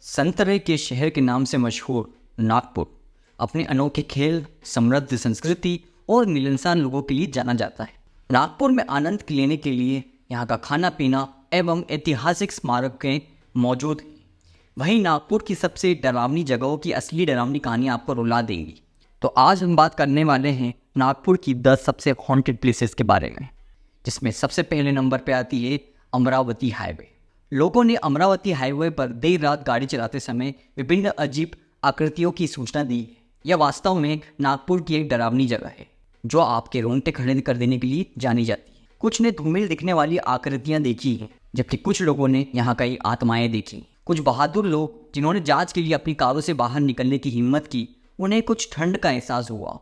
संतरे के शहर के नाम से मशहूर नागपुर अपने अनोखे खेल, समृद्ध संस्कृति और मिलनसार लोगों के लिए जाना जाता है। नागपुर में आनंद लेने के लिए यहाँ का खाना पीना एवं ऐतिहासिक स्मारकें मौजूद हैं। वहीं नागपुर की सबसे डरावनी जगहों की असली डरावनी कहानी आपको रुला देंगी। तो आज हम बात करने वाले हैं नागपुर की 10 सबसे हॉन्टेड प्लेसेस के बारे में, जिसमें सबसे पहले नंबर पे आती है अमरावती हाईवे। लोगों ने अमरावती हाईवे पर देर रात गाड़ी चलाते समय विभिन्न अजीब आकृतियों की सूचना दी है। यह वास्तव में नागपुर की एक डरावनी जगह है जो आपके रोंगटे खड़े कर देने के लिए जानी जाती है। कुछ ने धूमिल दिखने वाली आकृतियां देखी हैं, जबकि कुछ लोगों ने यहाँ कई आत्माएं देखी। कुछ बहादुर लोग जिन्होंने जांच के लिए अपनी कारों से बाहर निकलने की हिम्मत की, उन्हें कुछ ठंड का एहसास हुआ।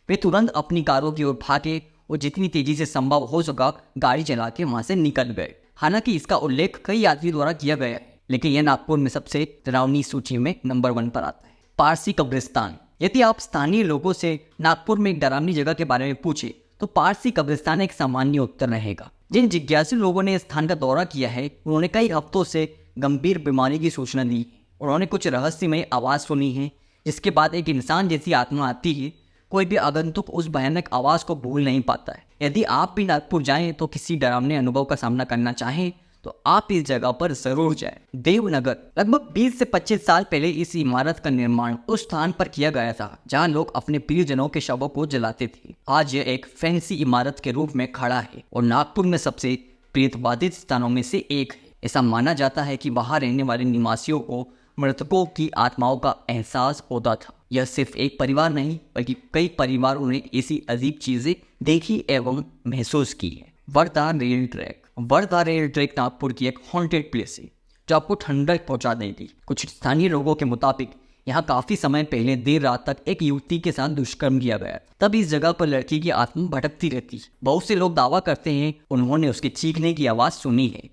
वे तुरंत अपनी कारों की ओर भागे और जितनी तेजी से संभव हो सका गाड़ी चला के वहाँ से निकल गए। हालांकि इसका उल्लेख कई यात्रियों द्वारा किया गया है, लेकिन यह नागपुर में सबसे डरावनी सूची में नंबर 1 पर आता है। पारसी कब्रिस्तान। यदि आप स्थानीय लोगों से नागपुर में एक डरावनी जगह के बारे में पूछे तो पारसी कब्रिस्तान एक सामान्य उत्तर रहेगा। जिन जिज्ञासु लोगों ने इस स्थान का दौरा किया है, उन्होंने कई हफ्तों से गंभीर बीमारी की सूचना दी। उन्होंने कुछ रहस्यमय आवाज़ सुनी है, जिसके बाद एक इंसान जैसी आत्मा आती है। कोई भी आगंतुक उस भयानक आवाज़ को भूल नहीं पाता है। यदि आप भी नागपुर जाएं तो किसी डरावने अनुभव का सामना करना चाहें तो आप इस जगह पर जरूर जाएं। देवनगर। लगभग 20 से 25 साल पहले इस इमारत का निर्माण उस स्थान पर किया गया था जहां लोग अपने प्रियजनों के शवों को जलाते थे। आज यह एक फैंसी इमारत के रूप में खड़ा है और नागपुर में सबसे प्रेतबाधित स्थानों में से एक है। ऐसा माना जाता है कि वहां रहने वाले निवासियों को मृतकों की आत्माओं का एहसास होता था। यह सिर्फ एक परिवार नहीं, बल्कि कई परिवारों ने ऐसी अजीब चीजें देखी एवं महसूस की है। Wardha rail track. Wardha rail track Nagpur की एक हॉन्टेड प्लेस है जो आपको ठंडक पहुंचा देगी। कुछ स्थानीय लोगों के मुताबिक यहाँ काफी समय पहले देर रात तक एक युवती के साथ दुष्कर्म किया गया। तब इस जगह पर लड़की की आत्मा भटकती रहती। बहुत से लोग दावा करते हैं उन्होंने उसके चीखने की आवाज सुनी है।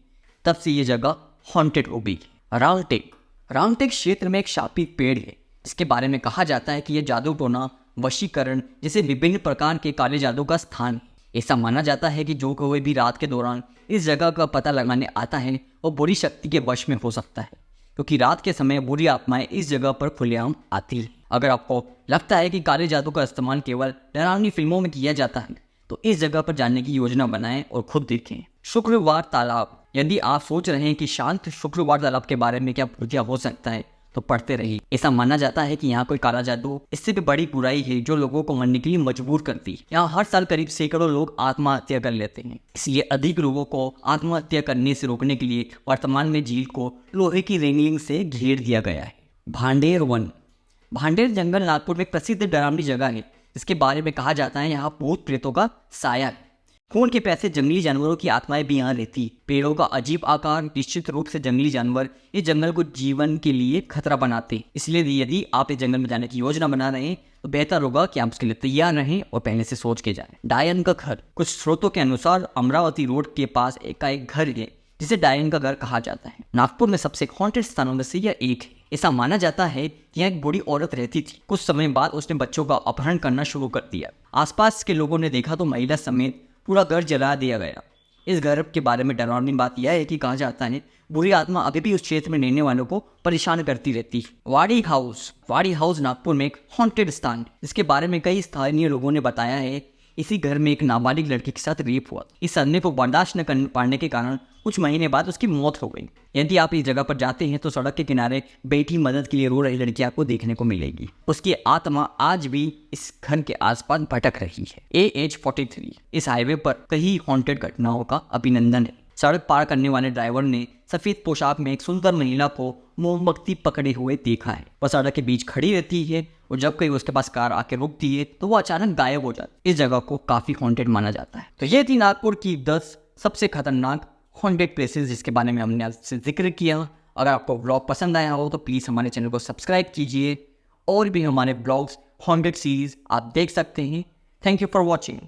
तब से ये जगह हॉन्टेड हो गई। रामटेक। रामटेक क्षेत्र में एक शापित पेड़ है जिसके बारे में कहा जाता है कि यह जादू टोना, वशीकरण जैसे विभिन्न प्रकार के काले जादू का स्थान है। ऐसा माना जाता है कि जो कोई भी रात के दौरान इस जगह का पता लगाने आता है वो बुरी शक्ति के वश में हो सकता है, क्योंकि रात के समय बुरी आत्माएं इस जगह पर खुलेआम आती हैं। अगर आपको लगता है कि काले जादू का इस्तेमाल केवल डरावनी फिल्मों में किया जाता है तो इस जगह पर जाने की योजना बनाएं और खुद देखें। शुक्रवार तालाब। यदि आप सोच रहे हैं कि शांत शुक्रवार तालाब के बारे में क्या भूतिया हो सकता है तो पढ़ते रहिए। ऐसा माना जाता है कि यहाँ कोई काला जादू इससे भी बड़ी बुराई है जो लोगों को मरने के लिए मजबूर करती है। यहाँ हर साल करीब सैकड़ों लोग आत्महत्या कर लेते हैं, इसलिए अधिक लोगों को आत्महत्या करने से रोकने के लिए वर्तमान में झील को लोहे की रेलिंग से घेर दिया गया है। भांडेर वन। भांडेर जंगल नागपुर में एक प्रसिद्ध डरावनी जगह है जिसके बारे में कहा जाता है यहाँ भूत प्रेतों का साया है। खून के प्यासे जंगली जानवरों की आत्माएं भी यहाँ रहती। पेड़ों का अजीब आकार निश्चित रूप से जंगली जानवर इस जंगल को जीवन के लिए खतरा बनाते। इसलिए यदि आप इस जंगल में जाने की योजना बना रहे हैं तो बेहतर होगा कि आप उसके लिए तैयार रहें और पहले से सोच के जाएं। डायन का घर। कुछ स्रोतों के अनुसार अमरावती रोड के पास एक घर है जिसे डायन का घर कहा जाता है। नागपुर में सबसे हॉन्टेड स्थानों में से यह एक है। ऐसा माना जाता है कि यहाँ एक बूढ़ी औरत रहती थी। कुछ समय बाद उसने बच्चों का अपहरण करना शुरू कर दिया। आसपास के लोगों ने देखा तो महिला समेत पूरा घर जला दिया गया। इस घर के बारे में डरावनी बात यह है कि कहा जाता है बुरी आत्मा अभी भी उस क्षेत्र में रहने वालों को परेशान करती रहती है। वाड़ी हाउस। वाड़ी हाउस नागपुर में एक हॉन्टेड स्थान है जिसके बारे में कई स्थानीय लोगों ने बताया है। इसी घर में एक नाबालिग लड़की के साथ रेप हुआ। इस सदमे को बर्दाश्त न कर पाने के कारण कुछ महीने बाद उसकी मौत हो गई। यदि आप इस जगह पर जाते हैं तो सड़क के किनारे बैठी मदद के लिए रो रही लड़की आपको देखने को मिलेगी। उसकी आत्मा आज भी इस घर के आसपास भटक रही है। AH-43। इस हाईवे पर कई हॉन्टेड घटनाओं का अभिनंदन है। सड़क पार करने वाले ड्राइवर ने सफेद पोशाक में एक सुंदर महिला को मोमबत्ती पकड़े हुए देखा है। वह सड़क के बीच खड़ी रहती है और जब कहीं उसके पास कार आके रुकती है तो वो अचानक गायब हो जाती है। इस जगह को काफी हॉन्टेड माना जाता है। तो ये थी नागपुर की 10 सबसे खतरनाक हॉन्टेड प्लेसेस जिसके बारे में हमने आपसे जिक्र किया। अगर आपको ब्लॉग पसंद आया हो तो प्लीज़ हमारे चैनल को सब्सक्राइब कीजिए और भी हमारे ब्लॉग्स हॉन्टेड सीरीज आप देख सकते हैं। Thank you for watching.